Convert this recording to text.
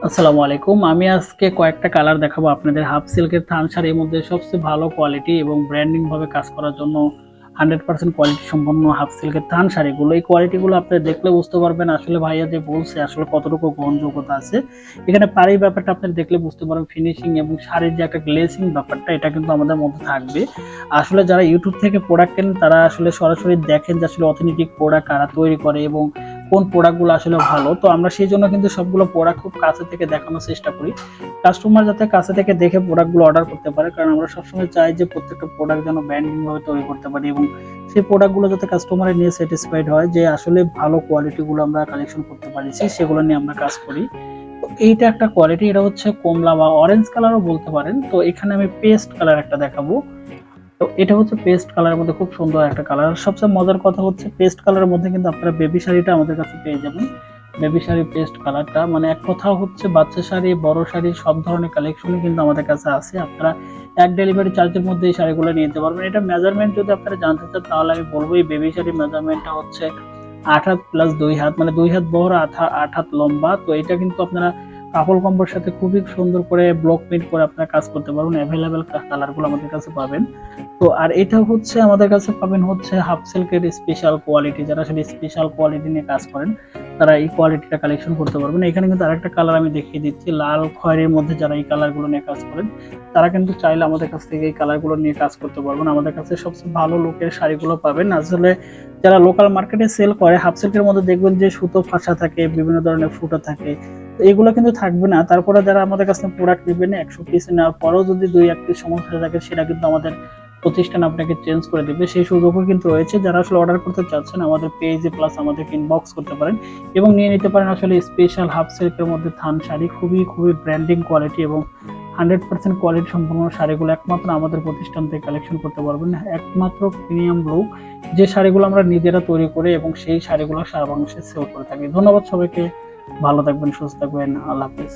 আসসালামু আলাইকুম। আমি আজকে কয়েকটা কালার দেখাবো আপনাদের। হাফ সিল্কের থান শাড়ির মধ্যে সবচেয়ে ভালো কোয়ালিটি এবং ব্র্যান্ডিং ভাবে কাজ করার জন্য 100% কোয়ালিটি সম্পন্ন হাফ সিল্কের থান শাড়িগুলো। এই কোয়ালিটিগুলো আপনি দেখলে বুঝতে পারবেন আসলে ভাইয়া যে বলছে আসলে কতটুকু গ্রহণযোগ্যতা আছে। এখানে পাড়ির ব্যাপারটা আপনি দেখলে বুঝতে পারবেন, ফিনিশিং এবং শাড়ির যে একটা গ্লেসিং ব্যাপারটা এটা কিন্তু আমাদের মধ্যে থাকবে। আসলে যারা ইউটিউব থেকে প্রোডাক্ট কেনেন তারা আসলে সরাসরি দেখেন যে আসলে অথেন্টিক প্রোডাক্ট কারা তৈরি করে এবং কোন প্রোডাক্টগুলো আসলে ভালো। তো আমরা সেই জন্য কিন্তু সবগুলো প্রোডাক্ট খুব কাছে থেকে দেখানোর চেষ্টা করি, কাস্টমার যাতে কাছে থেকে দেখে প্রোডাক্টগুলো অর্ডার করতে পারে। কারণ আমরা সবসময় চাই যে প্রত্যেকটা প্রোডাক্ট যেন ব্র্যান্ডিং ভাবে তৈরি করতে পারি এবং সেই প্রোডাক্টগুলো যাতে কাস্টমারের নিয়ে স্যাটিসফাইড হয় যে আসলে ভালো কোয়ালিটিগুলো আমরা কালেকশন করতে পারছি, সেগুলো নিয়ে আমরা কাজ করি। তো এইটা একটা কোয়ালিটি, এটা হচ্ছে কমলা বা অরেঞ্জ কালারও বলতে পারেন। তো এখানে আমি পেস্ট কালার একটা দেখাবো। তো এটা হচ্ছে পেস্ট কালারের মধ্যে খুব সুন্দর একটা কালার। সবচেয়ে মজার কথা হচ্ছে পেস্ট কালারের মধ্যে কিন্তু আপনারা বেবি শাড়িটা আমাদের কাছে পেয়ে যাবেন। বেবি শাড়ি পেস্ট কালারটা মানে এক কথা হচ্ছে বাচ্চা শাড়ি, বড় শাড়ি সব ধরনের কালেকশনই কিন্তু আমাদের কাছে আছে। আপনারা এক ডেলিভারি চার্জের মধ্যে এই শাড়িগুলো নিয়ে যেতে পারবেন। এটা মেজারমেন্ট যদি আপনারা জানতে চান তাহলে আমি বলবো এই বেবি শাড়ির মেজারমেন্টটা হচ্ছে ৮ হাত প্লাস ২ হাত, মানে ২ হাত বহর ৮ হাত লম্বা। তো এটা কিন্তু আপনারা কাপড় কম্বর সাথে খুবই সুন্দর করে ব্লক প্রিন্ট করে আপনারা কাজ করতে পারবেন। অ্যাভেলেবেল কালারগুলো আমাদের কাছে পাবেন। তো আর এটা হচ্ছে আমাদের কাছে পাবেন হচ্ছে হাফ সিল্কের স্পেশাল কোয়ালিটি। যারা আসলে স্পেশাল কোয়ালিটি নিয়ে কাজ করেন তারা এই কোয়ালিটিটা কালেকশন করতে পারবেন। এখানে কিন্তু আরেকটা কালার আমি দেখিয়ে দিচ্ছি, লাল খয়েরির মধ্যে যারা এই কালারগুলো নিয়ে কাজ করেন তারা কিন্তু চাইলে আমাদের কাছ থেকে এই কালারগুলো নিয়ে কাজ করতে পারবেন। আমাদের কাছে সবচেয়ে ভালো লুকের শাড়িগুলো পাবেন। আসলে যারা লোকাল মার্কেটে সেল করে হাফ সিল্কের মধ্যে দেখবেন যে সুতো ফাঁসা থাকে, বিভিন্ন ধরনের ফুটো থাকে। তো এগুলো কিন্তু থাকবে না। তারপরে যারা আমাদের কাছে প্রোডাক্ট নেবেন ১০০ পিস নেওয়ার পরেও যদি ২-১ পিস সমস্যা থাকে সেটা কিন্তু আমাদের প্রতিষ্ঠান আপনাকে চেঞ্জ করে দেবে, সেই সুযোগও কিন্তু রয়েছে। যারা আসলে অর্ডার করতে চাচ্ছেন আমাদের পেজে প্লাস আমাদেরকে ইনবক্স করতে পারেন এবং নিয়ে নিতে পারেন আসলে স্পেশাল হাফ সিল্কের মধ্যে থান শাড়ি। খুবই খুবই ব্র্যান্ডিং কোয়ালিটি এবং 100% কোয়ালিটি সম্পন্ন শাড়িগুলো একমাত্র আমাদের প্রতিষ্ঠান থেকে কালেকশন করতে পারবেন। একমাত্র প্রিমিয়াম লুক যে শাড়িগুলো আমরা নিজেরা তৈরি করে এবং সেই শাড়িগুলো সারা বাংলাদেশে সেল করে থাকি। ধন্যবাদ সবাইকে, ভালো থাকবেন, সুস্থ থাকবেন, আল্লাহ হাফিজ।